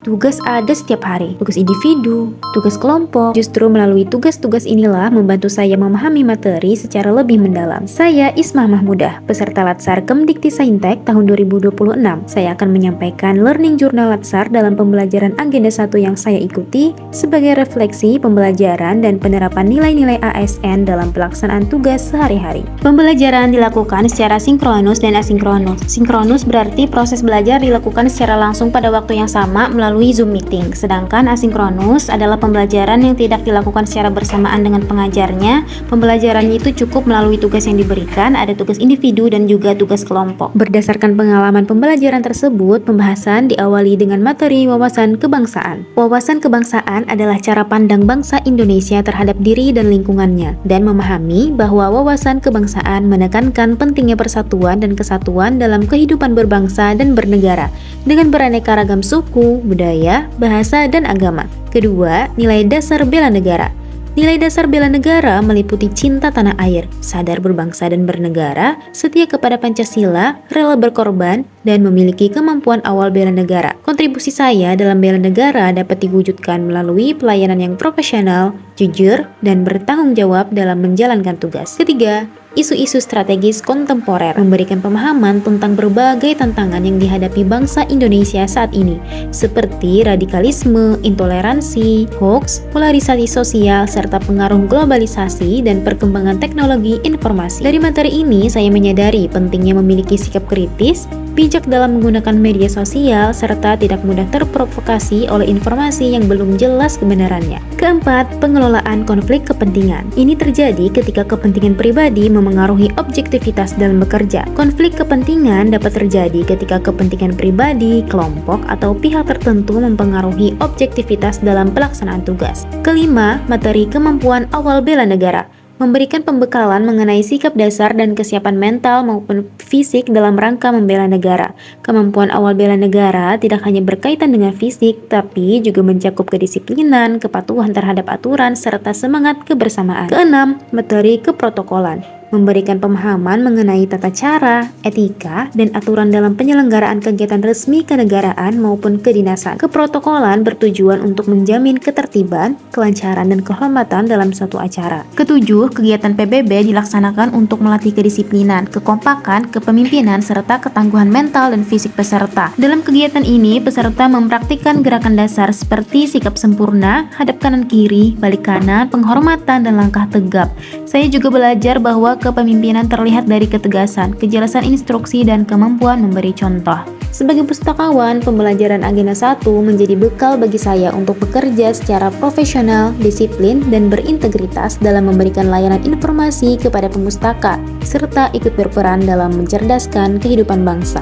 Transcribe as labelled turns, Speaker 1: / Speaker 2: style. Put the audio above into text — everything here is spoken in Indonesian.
Speaker 1: tugas ada setiap hari, tugas individu, tugas kelompok. Justru melalui tugas-tugas inilah membantu saya memahami materi secara lebih mendalam. Saya Ismah Mahmudah, peserta Latsar Kemdikti-Saintek tahun 2026. Saya akan menyampaikan learning journal Latsar dalam pembelajaran agenda 1 yang saya ikuti sebagai refleksi pembelajaran dan penerapan nilai-nilai ASN dalam pelaksanaan tugas sehari-hari. Pembelajaran dilakukan secara sinkronus dan asinkronus. Sinkronus berarti proses belajar dilakukan secara langsung pada waktu yang sama melalui Zoom meeting. Sedangkan asinkronus adalah pembelajaran yang tidak dilakukan secara bersamaan dengan pengajarnya. Pembelajarannya itu cukup melalui tugas yang diberikan, ada tugas individu dan juga tugas kelompok. Berdasarkan pengalaman pembelajaran tersebut, pembahasan diawali dengan materi wawasan kebangsaan. Wawasan kebangsaan adalah cara pandang bangsa Indonesia terhadap diri dan lingkungannya, dan memahami bahwa wawasan kebangsaan menekankan pentingnya persatuan dan kesatuan dalam kehidupan berbangsa dan bernegara, dengan beraneka ragam suku, budaya, bahasa, dan agama. Kedua, nilai dasar bela negara. Nilai dasar bela negara meliputi cinta tanah air, sadar berbangsa dan bernegara, setia kepada Pancasila, rela berkorban, dan memiliki kemampuan awal bela negara. Kontribusi saya dalam bela negara dapat diwujudkan melalui pelayanan yang profesional, jujur, dan bertanggung jawab dalam menjalankan tugas. Ketiga, isu-isu strategis kontemporer memberikan pemahaman tentang berbagai tantangan yang dihadapi bangsa Indonesia saat ini, seperti radikalisme, intoleransi, hoax, polarisasi sosial, serta pengaruh globalisasi dan perkembangan teknologi informasi. Dari materi ini, saya menyadari pentingnya memiliki sikap kritis, bijak dalam menggunakan media sosial, serta tidak mudah terprovokasi oleh informasi yang belum jelas kebenarannya. Keempat, pengelolaan konflik kepentingan. Ini terjadi ketika kepentingan pribadi memengaruhi objektivitas dalam bekerja. Konflik kepentingan dapat terjadi ketika kepentingan pribadi, kelompok, atau pihak tertentu mempengaruhi objektivitas dalam pelaksanaan tugas. Kelima, materi kemampuan awal bela negara. Memberikan pembekalan mengenai sikap dasar dan kesiapan mental maupun fisik dalam rangka membela negara. Kemampuan awal bela negara tidak hanya berkaitan dengan fisik, tapi juga mencakup kedisiplinan, kepatuhan terhadap aturan, serta semangat kebersamaan. Keenam, materi keprotokolan. Memberikan pemahaman mengenai tata cara, etika, dan aturan dalam penyelenggaraan kegiatan resmi kenegaraan maupun kedinasan. Keprotokolan bertujuan untuk menjamin ketertiban, kelancaran, dan kehormatan dalam suatu acara. Ketujuh, kegiatan PBB dilaksanakan untuk melatih kedisiplinan, kekompakan, kepemimpinan, serta ketangguhan mental dan fisik peserta. Dalam kegiatan ini, peserta mempraktikkan gerakan dasar seperti sikap sempurna, hadap kanan kiri, balik kanan, penghormatan, dan langkah tegap. Saya juga belajar bahwa kepemimpinan terlihat dari ketegasan, kejelasan instruksi, dan kemampuan memberi contoh. Sebagai pustakawan, pembelajaran agenda 1 menjadi bekal bagi saya untuk bekerja secara profesional, disiplin, dan berintegritas dalam memberikan layanan informasi kepada pemustaka, serta ikut berperan dalam mencerdaskan kehidupan bangsa.